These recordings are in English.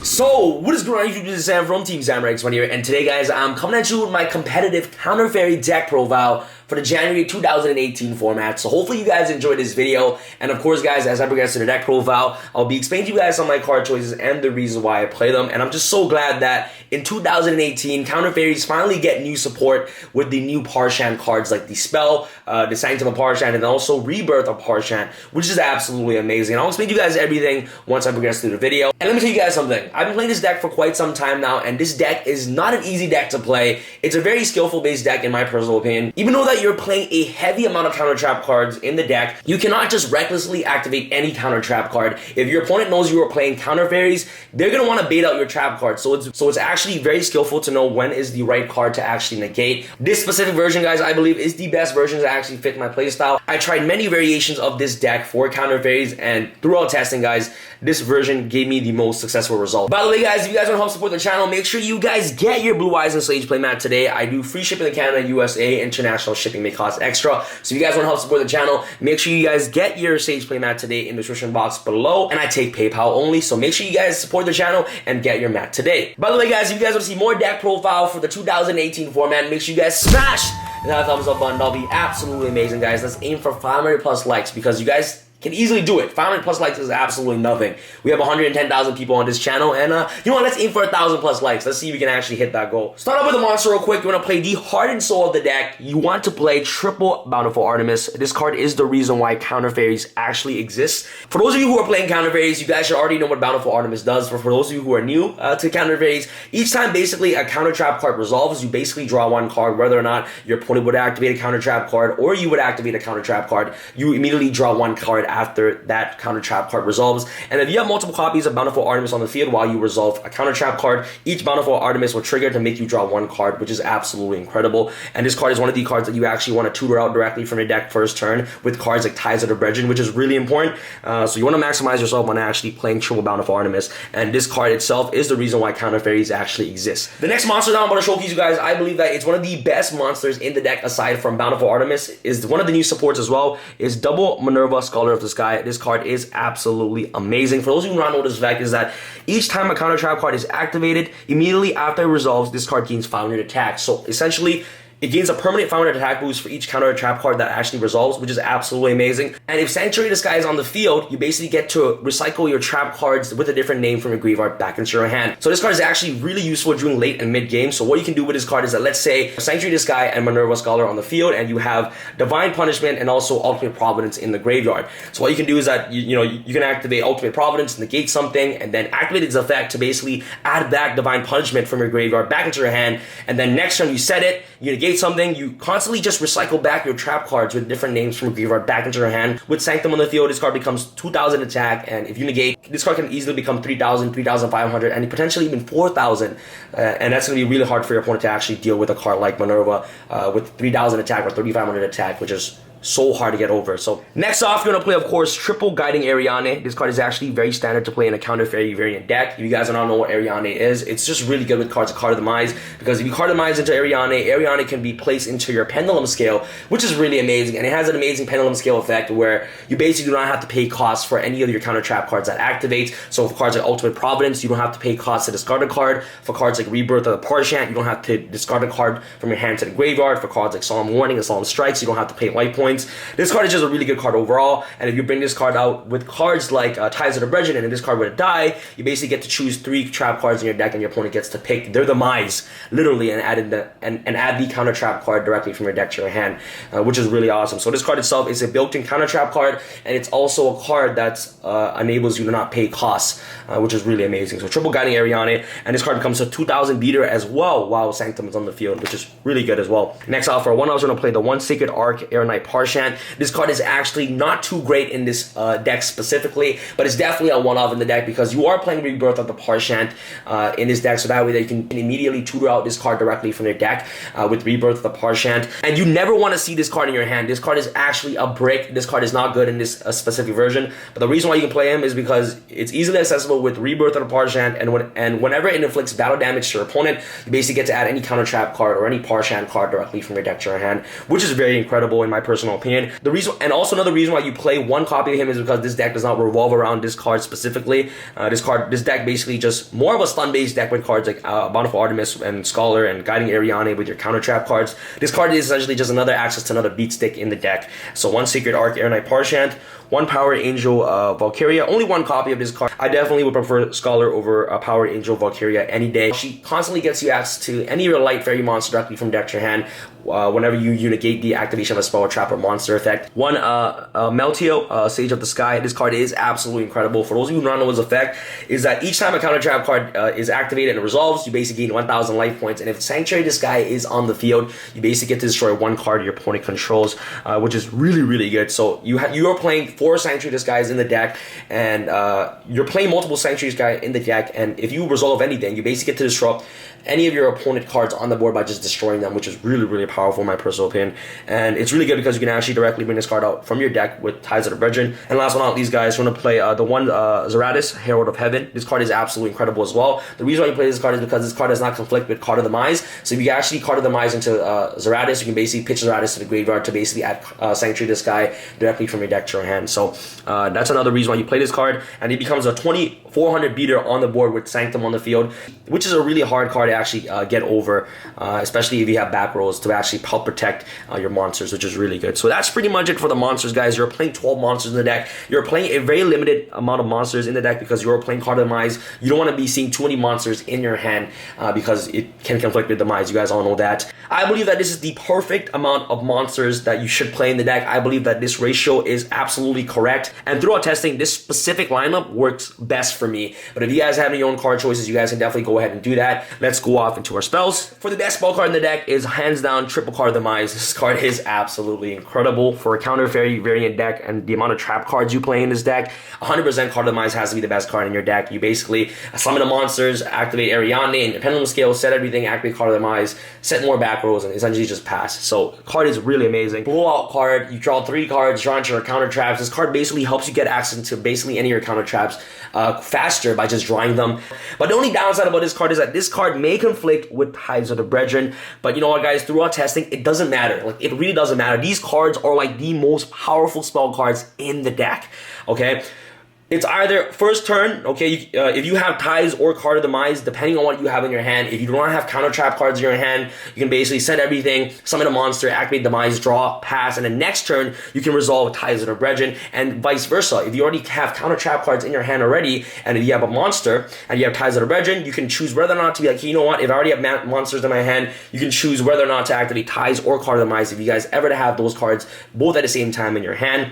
So, what is going on YouTube? This is Sam from TeamSamuraiX1 here, and today guys, I'm coming at you with my competitive counter fairy deck profile for the January 2018 format. So hopefully you guys enjoyed this video, and of course guys, as I progress to the deck profile, I'll be explaining to you guys some of my card choices and the reason why I play them, and I'm just so glad that in 2018, counter fairies finally get new support with the new Parshant cards like the Spell, the Sanctum of Parshant, and also Rebirth of Parshant, which is absolutely amazing. And I'll explain to you guys everything once I progress through the video. And let me tell you guys something. I've been playing this deck for quite some time now, and this deck is not an easy deck to play. It's a very skillful based deck in my personal opinion. Even though that you're playing a heavy amount of counter trap cards in the deck, you cannot just recklessly activate any counter trap card. If your opponent knows you are playing counter fairies, they're going to want to bait out your trap card. So it's actually very skillful to know when is the right card to actually negate. This specific version, guys, I believe is the best version to actually fit my playstyle. I tried many variations of this deck for counter fairies, and throughout testing, guys, this version gave me the most successful result. By the way, guys, if you guys want to help support the channel, make sure you guys get your Blue Eyes and Sage playmat today. I do free shipping to Canada and USA. International shipping may cost extra. So if you guys want to help support the channel, make sure you guys get your Sage playmat today in the description box below. And I take PayPal only, so make sure you guys support the channel and get your mat today. By the way, guys, if you guys want to see more deck profile for the 2018 format, make sure you guys smash that thumbs up button. That'll be absolutely amazing, guys. Let's aim for 500 plus likes because you guys can easily do it. 500 plus likes is absolutely nothing. We have 110,000 people on this channel, and you know what? Let's aim for 1,000 plus likes. Let's see if we can actually hit that goal. Start off with the monster real quick. You want to play the heart and soul of the deck. You want to play triple Bountiful Artemis. This card is the reason why counter fairies actually exist. For those of you who are playing counter fairies, you guys should already know what Bountiful Artemis does. For those of you who are new to counter fairies, each time basically a counter trap card resolves, you basically draw one card. Whether or not your opponent would activate a counter trap card or you would activate a counter trap card, you immediately draw one card after that counter trap card resolves. And if you have multiple copies of Bountiful Artemis on the field while you resolve a counter trap card, each Bountiful Artemis will trigger to make you draw one card, which is absolutely incredible. And this card is one of the cards that you actually want to tutor out directly from your deck first turn with cards like Ties of the Brethren, which is really important. So you want to maximize yourself when actually playing triple Bountiful Artemis. And this card itself is the reason why counter fairies actually exist. The next monster that I'm going to showcase you guys, I believe that it's one of the best monsters in the deck aside from Bountiful Artemis, is one of the new supports as well, is double Minerva, Scholar of the Sky. This card is absolutely amazing. For those of you who don't know this fact, is that each time a counter trap card is activated, immediately after it resolves, this card gains 500 attack. So essentially, it gains a permanent 500 attack boost for each counter trap card that actually resolves, which is absolutely amazing. And if Sanctuary of the Sky is on the field, you basically get to recycle your trap cards with a different name from your graveyard back into your hand. So this card is actually really useful during late and mid game. So what you can do with this card is that, let's say Sanctuary of the Sky and Minerva Scholar on the field, and you have Divine Punishment and also Ultimate Providence in the graveyard. So what you can do is that you can activate Ultimate Providence, negate something, and then activate its effect to basically add back Divine Punishment from your graveyard back into your hand. And then next turn you set it, you negate something, you constantly just recycle back your trap cards with different names from your graveyard back into your hand. With Sanctum on the field, this card becomes 2,000 attack, and if you negate, this card can easily become 3,000, 3,500, and potentially even 4,000. And that's going to be really hard for your opponent to actually deal with a card like Minerva with 3,000 attack or 3,500 attack, which is so hard to get over. So next off, you're going to play, of course, triple Guiding Ariane. This card is actually very standard to play in a counter fairy variant deck. If you guys don't know what Ariane is, it's just really good with cards like Card of the Demise, because if you Card of the Demise into Ariane, Ariane can be placed into your Pendulum Scale, which is really amazing. And it has an amazing Pendulum Scale effect where you basically do not have to pay costs for any of your counter trap cards that activate. So for cards like Ultimate Providence, you don't have to pay costs to discard a card. For cards like Rebirth of the Parshant, you don't have to discard a card from your hand to the graveyard. For cards like Solemn Warning and Solemn Strikes, you don't have to pay life points. This card is just a really good card overall, and if you bring this card out with cards like Ties of the Brethren, and if this card were to die, you basically get to choose 3 trap cards in your deck, and your opponent gets to pick their demise, literally, and add the counter trap card directly from your deck to your hand, which is really awesome. So this card itself is a built-in counter trap card, and it's also a card that enables you to not pay costs, which is really amazing. So triple Guiding Ariane, and this card becomes a 2,000 beater as well while Sanctum is on the field, which is really good as well. Next off, for 1, I was going to play the 1 Sacred Arc Air Knight Parshant. This card is actually not too great in this deck specifically, but it's definitely a one-off in the deck because you are playing Rebirth of the Parshant in this deck, so that way that you can immediately tutor out this card directly from your deck with Rebirth of the Parshant. And you never want to see this card in your hand. This card is actually a brick. This card is not good in this specific version, but the reason why you can play him is because it's easily accessible with Rebirth of the Parshant, and whenever it inflicts battle damage to your opponent, you basically get to add any counter trap card or any Parshant card directly from your deck to your hand, which is very incredible in my personal personal opinion. The reason, and also another reason why you play one copy of him is because this deck does not revolve around this card specifically. This deck basically just more of a stun-based deck with cards like Bountiful Artemis and Scholar and Guiding Ariane with your counter trap cards. This card is essentially just another access to another beat stick in the deck. So one Sacred Arc Air Knight Parshant, one Power Angel Valkyria, only one copy of this card. I definitely would prefer Scholar over Power Angel Valkyria any day. She constantly gets you access to any of your light fairy monster directly from deck to your hand whenever you negate the activation of a spell or trap or monster effect. One Meltio, Sage of the Sky. This card is absolutely incredible. For those of you who don't know his effect, is that each time a counter trap card is activated and it resolves, you basically gain 1,000 life points. And if Sanctuary of the Sky is on the field, you basically get to destroy one card your opponent controls, which is really, really good. So you are playing 4 Sanctuary of the Skies in the deck, and you're playing multiple Sanctuary of the Sky in the deck, and if you resolve anything, you basically get to disrupt any of your opponent cards on the board by just destroying them, which is really, really powerful in my personal opinion. And it's really good because you can actually directly bring this card out from your deck with Ties of the Brethren. And last but not least, guys, we're going to play the one Zeratis, Herald of Heaven. This card is absolutely incredible as well. The reason why you play this card is because this card does not conflict with Card of Demise. So if you actually Card of Demise into Zeratis, you can basically pitch Zeratis to the graveyard to basically add Sanctuary of the Sky directly from your deck to your hand. So that's another reason why you play this card, and it becomes a 2,400 beater on the board with Sanctum on the field, which is a really hard card to actually get over, especially if you have back rows to actually help protect your monsters, which is really good. So that's pretty much it for the monsters, guys. You're playing 12 monsters in the deck. You're playing a very limited amount of monsters in the deck because you're playing Card of Demise. You don't want to be seeing too many monsters in your hand because it can conflict with Demise. You guys all know that. I believe that this is the perfect amount of monsters that you should play in the deck. I believe that this ratio is absolutely correct, and throughout testing, this specific lineup works best for me. But if you guys have any own card choices, you guys can definitely go ahead and do that. Let's go off into our spells. For the best spell card in the deck is hands down triple Card of Demise. This card is absolutely incredible for a counter fairy variant deck, and the amount of trap cards you play in this deck, 100% Card of Demise has to be the best card in your deck. You basically summon the monsters, activate Ariane and your pendulum scale, set everything, activate Card of Demise, set more back rows, and essentially just pass. So card is really amazing. Blowout card, you draw 3 cards, draw into your counter traps. This card basically helps you get access to basically any of your counter traps faster by just drawing them. But the only downside about this card is that this card may conflict with Ties of the Brethren. But you know what, guys, throughout testing, it doesn't matter. Like, it really doesn't matter. These cards are like the most powerful spell cards in the deck. Okay, it's either first turn, okay, if you have Ties or Card of Demise, depending on what you have in your hand. If you do not have counter trap cards in your hand, you can basically set everything, summon a monster, activate Demise, draw, pass, and then next turn, you can resolve Ties of the Brethren, and vice versa. If you already have counter trap cards in your hand already, and if you have a monster, and you have Ties of the Brethren, you can choose whether or not to be like, you know what, if I already have monsters in my hand, you can choose whether or not to activate Ties or Card of Demise if you guys ever have those cards both at the same time in your hand.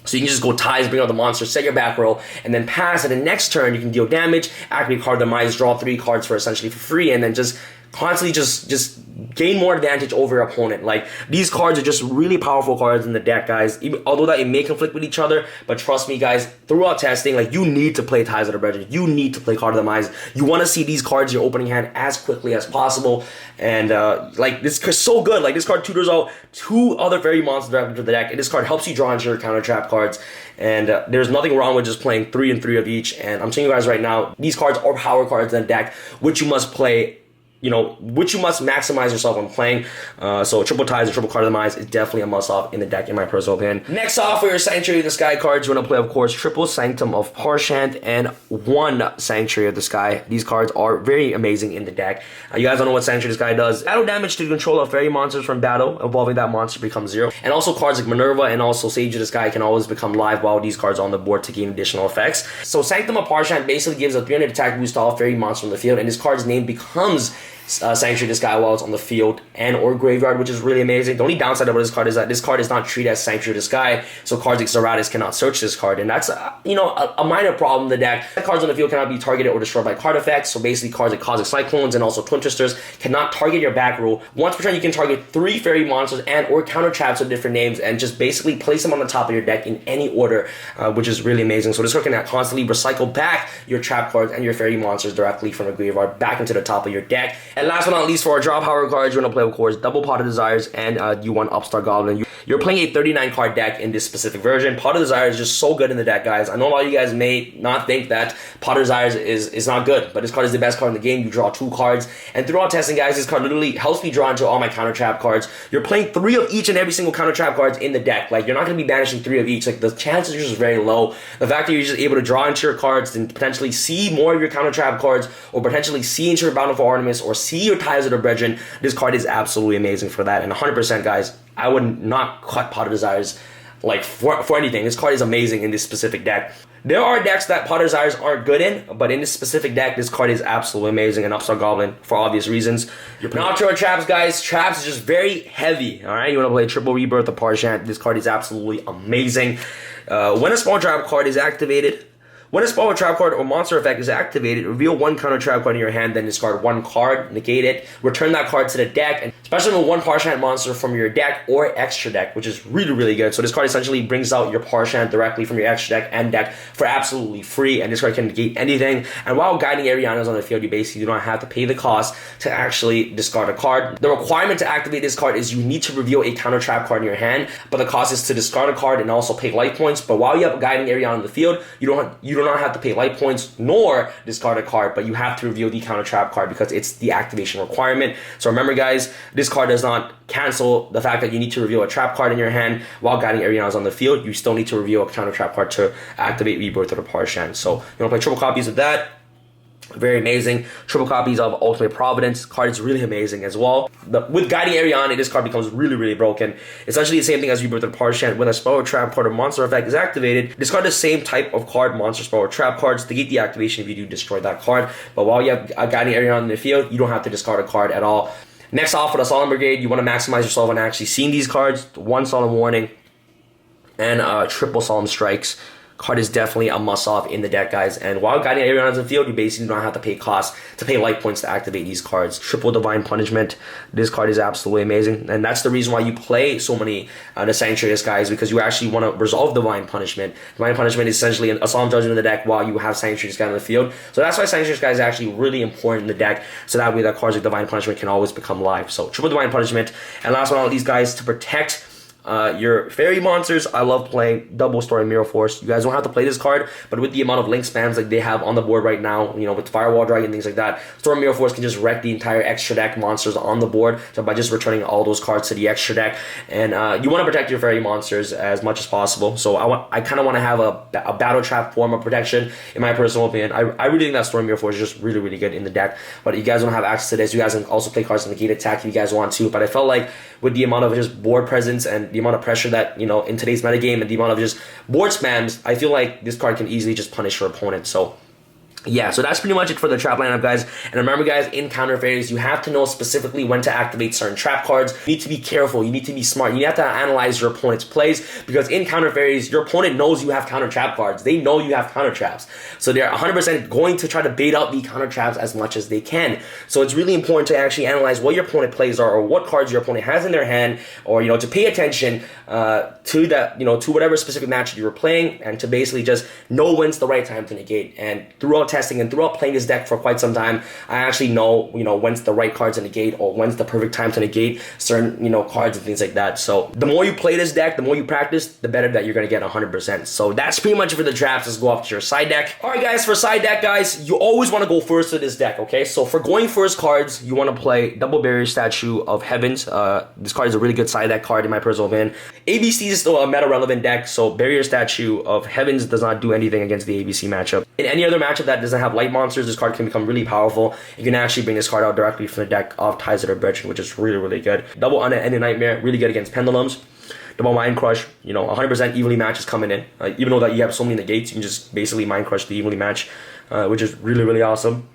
So you can just go Ties, bring out the monster, set your back row, and then pass. And the next turn, you can deal damage, activate Card of Demise, draw 3 cards for essentially for free, and then just constantly just gain more advantage over your opponent. Like, these cards are just really powerful cards in the deck, guys. Although that it may conflict with each other, but trust me, guys, throughout testing, like, you need to play Ties of the Brethren. You need to play Card of Demise. You want to see these cards in your opening hand as quickly as possible. And like, this is so good. Like, this card tutors out 2 other fairy monsters directly to the deck, and this card helps you draw into your counter trap cards. And there's nothing wrong with just playing 3 and 3 of each. And I'm telling you guys right now, these cards are power cards in the deck, which you must play, you know, which you must maximize yourself when playing. So triple Ties and triple Card of Demise is definitely a must-off in the deck, in my personal opinion. Next off, for your Sanctuary of the Sky cards, you want to play, of course, triple Sanctum of Parshant and 1 Sanctuary of the Sky. These cards are very amazing in the deck. You guys don't know what Sanctuary of the Sky does. Battle damage to control of fairy monsters from battle, involving that monster becomes 0. And also cards like Minerva and also Sage of the Sky can always become live while these cards are on the board to gain additional effects. So Sanctum of Parshant basically gives a 300 attack boost to all fairy monsters on the field, and this card's name becomes Sanctuary of the Sky while it's on the field and or graveyard, which is really amazing. The only downside about this card is that this card is not treated as Sanctuary of the Sky, so cards like Zeratis cannot search this card, and that's you know, a minor problem in the deck. Cards on the field cannot be targeted or destroyed by card effects, so basically cards like Cosmic Cyclones and also Twin Twisters cannot target your back row. Once per turn, you can target 3 fairy monsters and or counter traps with different names and just basically place them on the top of your deck in any order, which is really amazing. So this card can constantly recycle back your trap cards and your fairy monsters directly from the graveyard back into the top of your deck, And last but not least, for our draw power cards, you're going to play, of course, double Pot of Desires and U1 Upstart Goblin. You're playing a 39 card deck in this specific version. Pot of Desires is just so good in the deck, guys. I know a lot of you guys may not think that Pot of Desires is not good, but this card is the best card in the game. You draw 2 cards, and throughout testing, guys, this card literally helps me draw into all my counter trap cards. You're playing 3 of each and every single counter trap cards in the deck. Like, you're not going to be banishing 3 of each. Like, the chances are just very low. The fact that you're just able to draw into your cards and potentially see more of your counter trap cards, or potentially see into your Bountiful Artemis, or see your Ties of the Brethren, this card is absolutely amazing for that. And 100%, guys, I would not cut Pot of Desires like for anything. This card is amazing in this specific deck. There are decks that Pot of Desires aren't good in, but in this specific deck, this card is absolutely amazing. And Upstart Goblin, for obvious reasons. Now to our traps, guys. Traps is just very heavy. All right, you want to play Triple Rebirth of Parshant. This card is absolutely amazing. When a small trap card is activated, when a spell or trap card or monster effect is activated, reveal 1 counter trap card in your hand, then discard 1 card, negate it, return that card to the deck, and especially with 1 Parshant monster from your deck or extra deck, which is really, really good. So this card essentially brings out your Parshant directly from your extra deck and deck for absolutely free, and this card can negate anything. And while guiding Ariane is on the field, you basically do not have to pay the cost to actually discard a card. The requirement to activate this card is you need to reveal a counter trap card in your hand, but the cost is to discard a card and also pay life points. But while you have guiding Ariane on the field, you do not have to pay life points nor discard a card, but you have to reveal the counter trap card because it's the activation requirement. So remember, guys, this card does not cancel the fact that you need to reveal a trap card in your hand while guiding Ariane is on the field. You still need to reveal a counter trap card to activate Rebirth of the Parshant. So you want to play triple copies of that. Very amazing. Triple copies of Ultimate Providence. Card is really amazing as well. With Guiding Ariane, this card becomes really, really broken. Essentially the same thing as Rebirth of the Parshant. When a spell or trap card or monster effect is activated, discard the same type of card, monster, spell, or trap cards to get the activation if you do destroy that card. But while you have Guiding Ariane in the field, you don't have to discard a card at all. Next off, for the Solemn Brigade, you want to maximize yourself on actually seeing these cards. 1 Solemn Warning and triple Solemn Strikes. Card is definitely a must-off in the deck, guys. And while guiding Ariane on the field, you basically don't have to pay costs to pay life points to activate these cards. Triple Divine Punishment. This card is absolutely amazing. And that's the reason why you play so many the Sanctuaries, guys, because you actually want to resolve Divine Punishment. Divine Punishment is essentially a Solemn Judgment in the deck while you have Sanctuaries guys on the field. So that's why Sanctuaries guys is actually really important in the deck. So that way that cards like Divine Punishment can always become live. So Triple Divine Punishment. And last but not least, guys, to protect your fairy monsters, I love playing double Story Mirror Force. You guys don't have to play this card, but with the amount of link spams like they have on the board right now, you know, with Firewall Dragon and things like that, Story Mirror Force can just wreck the entire extra deck monsters on the board by just returning all those cards to the extra deck. And you want to protect your fairy monsters as much as possible. So I kind of want to have a battle trap form of protection, in my personal opinion. I really think that Story Mirror Force is just really, really good in the deck. But you guys don't have access to this. You guys can also play cards in the gate attack if you guys want to. But I felt like with the amount of just board presence and the amount of pressure that, you know, in today's metagame and the amount of just board spams, I feel like this card can easily just punish your opponent. So yeah, so that's pretty much it for the trap lineup, guys. And remember, guys, in counter fairies, you have to know specifically when to activate certain trap cards. You need to be careful. You need to be smart. You have to analyze your opponent's plays, because in counter fairies, your opponent knows you have counter trap cards. They know you have counter traps. So they're 100% going to try to bait out the counter traps as much as they can. So it's really important to actually analyze what your opponent plays are, or what cards your opponent has in their hand, or, you know, to pay attention to that, you know, to whatever specific match you were playing, and to basically just know when's the right time to negate. And throughout testing and throughout playing this deck for quite some time, I actually know, you know, when's the right card to negate, or when's the perfect time to negate certain, you know, cards and things like that. So the more you play this deck, the more you practice, the better that you're gonna get 100%. So that's pretty much for the traps. Let's go off to your side deck. All right, guys, for side deck, guys, you always want to go first to this deck, okay? So for going first cards, you want to play Double Barrier Statue of Heavens. This card is a really good side deck card in my personal opinion. ABC is still a meta relevant deck, so Barrier Statue of Heavens does not do anything against the ABC matchup. In any other matchup that doesn't have light monsters, this card can become really powerful. You can actually bring this card out directly from the deck of Ties of the Brethren, which is really, really good. Double Unending Nightmare, really good against Pendulums. Double Mind Crush, you know, 100% evenly match is coming in. Even though that you have so many negates, you can just basically Mind Crush the evenly match, which is really, really awesome.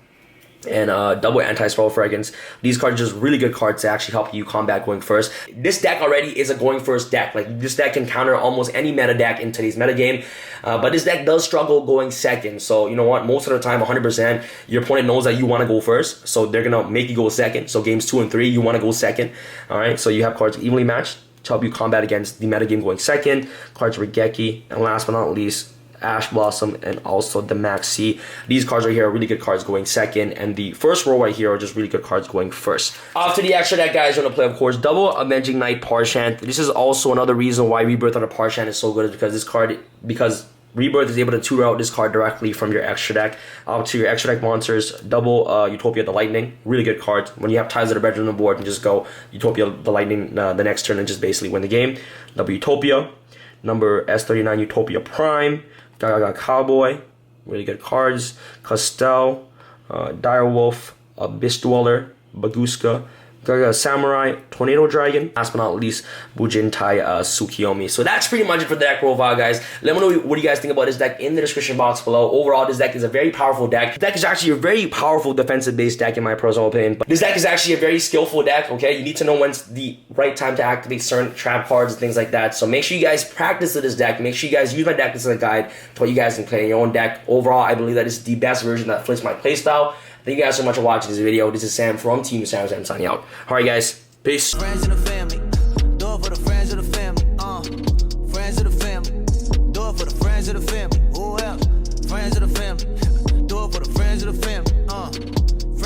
And double Anti-Spell Fragrance. These cards are just really good cards to actually help you combat going first. This deck already is a going first deck. Like, this deck can counter almost any meta deck in today's metagame. But this deck does struggle going second. So, you know what? Most of the time, 100%, your opponent knows that you want to go first. So, they're going to make you go second. So, games 2 and 3, you want to go second. Alright, so you have cards evenly matched to help you combat against the metagame going second. Cards Regeki. And last but not least, Ash Blossom, and also the Maxi. These cards right here are really good cards going second, and the first row right here are just really good cards going first. After the extra deck, guys, you're going to play, of course, double Avenging Knight Parshant. This is also another reason why Rebirth on a Parshant is so good, is because this card, because Rebirth is able to tutor out this card directly from your extra deck to your extra deck monsters. Double Utopia the Lightning, really good card. When you have Ties of the Bedroom on the board, and just go Utopia the Lightning the next turn and just basically win the game. Double Utopia. Number S39 Utopia Prime. Gaga Cowboy, really good cards. Castell, Direwolf, Abyss Dweller, Baguska, Gaga Samurai, Tornado Dragon, last but not least, Bujintai Tsukiyomi. So that's pretty much it for the deck profile, guys. Let me know what you guys think about this deck in the description box below. Overall, this deck is a very powerful deck. The deck is actually a very powerful defensive-based deck in my personal opinion. But this deck is actually a very skillful deck, okay? You need to know when's the right time to activate certain trap cards and things like that. So make sure you guys practice with this deck. Make sure you guys use my deck as a guide to what you guys can play in your own deck. Overall, I believe that is the best version that fits my playstyle. Thank you guys so much for watching this video. This is Sam from Team Sam signing out. Alright guys, peace. Friends and the family, do it for the friends of the family. Friends of the family, do it for the friends of the family. Who else? Friends of the family, do it for the friends of the family.